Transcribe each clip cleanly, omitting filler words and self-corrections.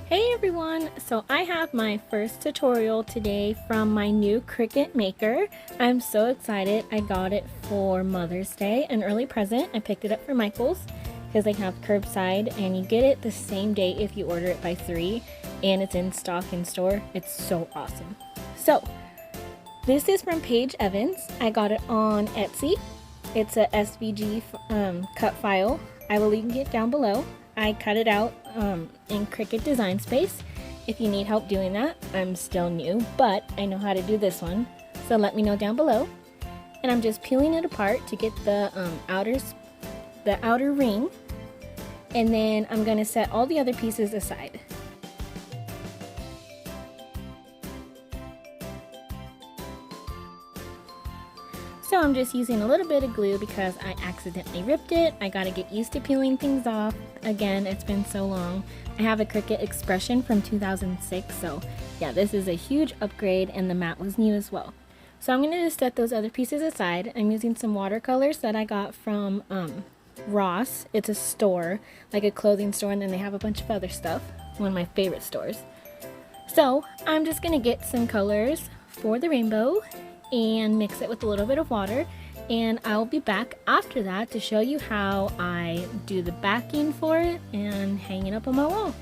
Hey everyone! So I have my first tutorial today from my new CRICUT Maker. I'm so excited. I got it for Mother's Day, an early present. I picked it up for Michael's because they have curbside and you get it the same day if you order it by 3 and it's in stock in store. It's so awesome. So this is from Paige Evans. I got it on Etsy. It's a SVG cut file. I will link it down below. I cut it out in Cricut Design Space. If you need help doing that, I'm still new, but I know how to do this one. So let me know down below. And I'm just peeling it apart to get the outer ring. And then I'm gonna set all the other pieces aside. So I'm just using a little bit of glue because I accidentally ripped it. I gotta get used to peeling things off. Again, it's been so long. I have a Cricut Expression from 2006, so yeah, this is a huge upgrade and the mat was new as well. So I'm gonna just set those other pieces aside. I'm using some watercolors that I got from Ross. It's a store, like a clothing store, and then they have a bunch of other stuff. One of my favorite stores. So I'm just gonna get some colors for the rainbow and mix it with a little bit of water, and I'll be back after that to show you how I do the backing for it and hang it up on my wall.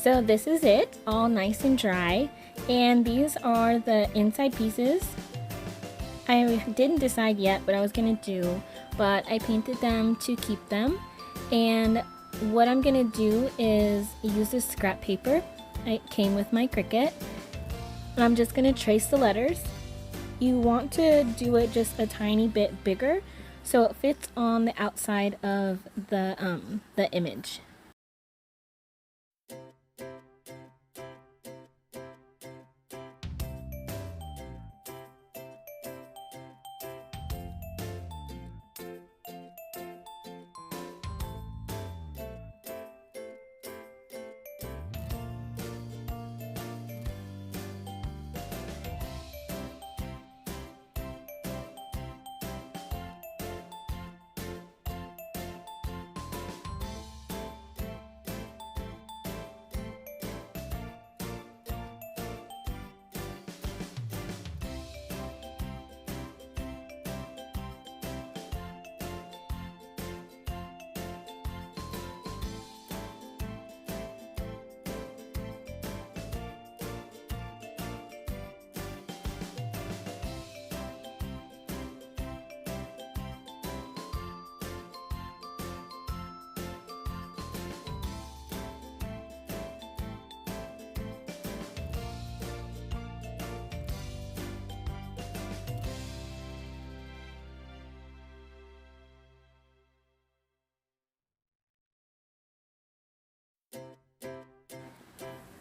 So this is it, all nice and dry, and these are the inside pieces. I didn't decide yet what I was gonna do, but I painted them to keep them. And what I'm gonna do is use this scrap paper. It came with my Cricut. And I'm just gonna trace the letters. You want to do it just a tiny bit bigger so it fits on the outside of the image.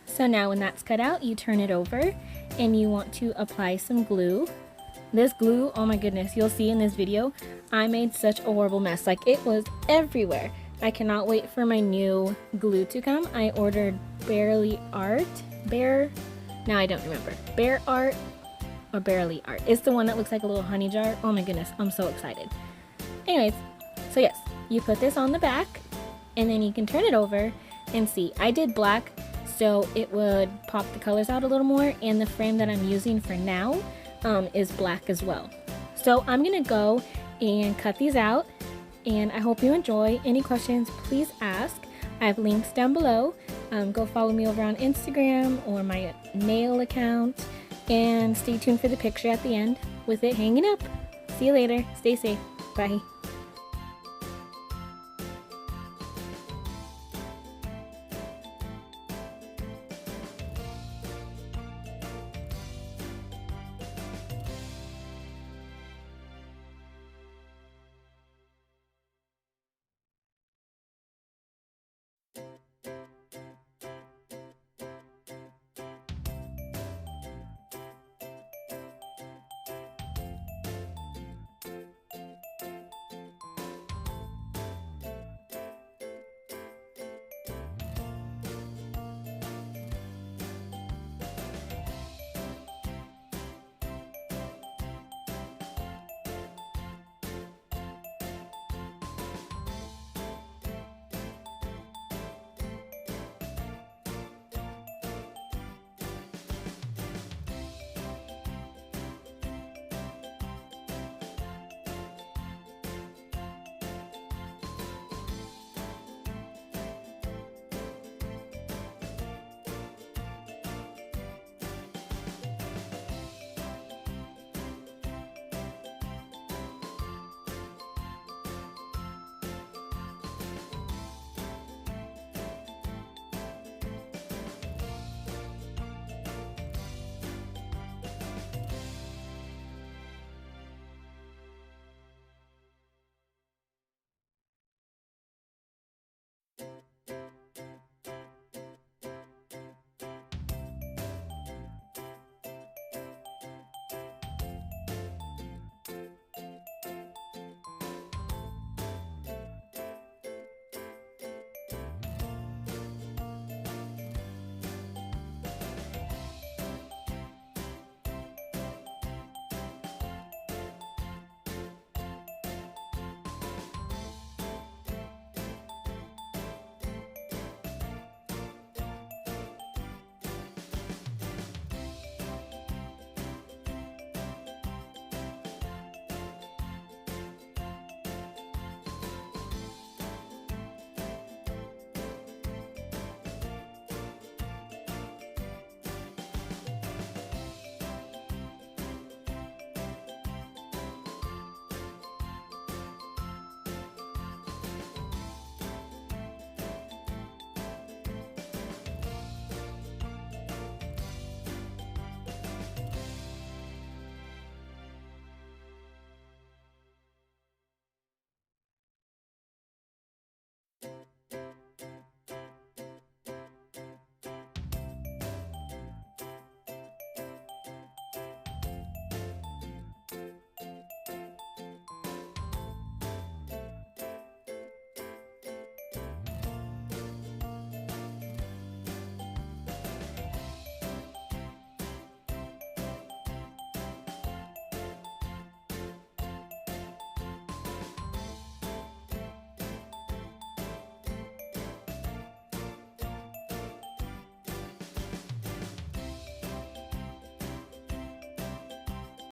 So now when that's cut out, you turn it over and you want to apply some glue. This glue, oh my goodness, you'll see in this video, I made such a horrible mess. Like, it was everywhere. I cannot wait for my new glue to come. I ordered Bear Art, or Barely Art. It's the one that looks like a little honey jar. Oh my goodness, I'm so excited. Anyways, so yes, you put this on the back and then you can turn it over and see. I did black so it would pop the colors out a little more, and the frame that I'm using for now is black as well. So I'm gonna go and cut these out, and I hope you enjoy. Any questions, please ask. I have links down below. Go follow me over on Instagram or my mail account, and stay tuned for the picture at the end with it hanging up. See you later. Stay safe. Bye.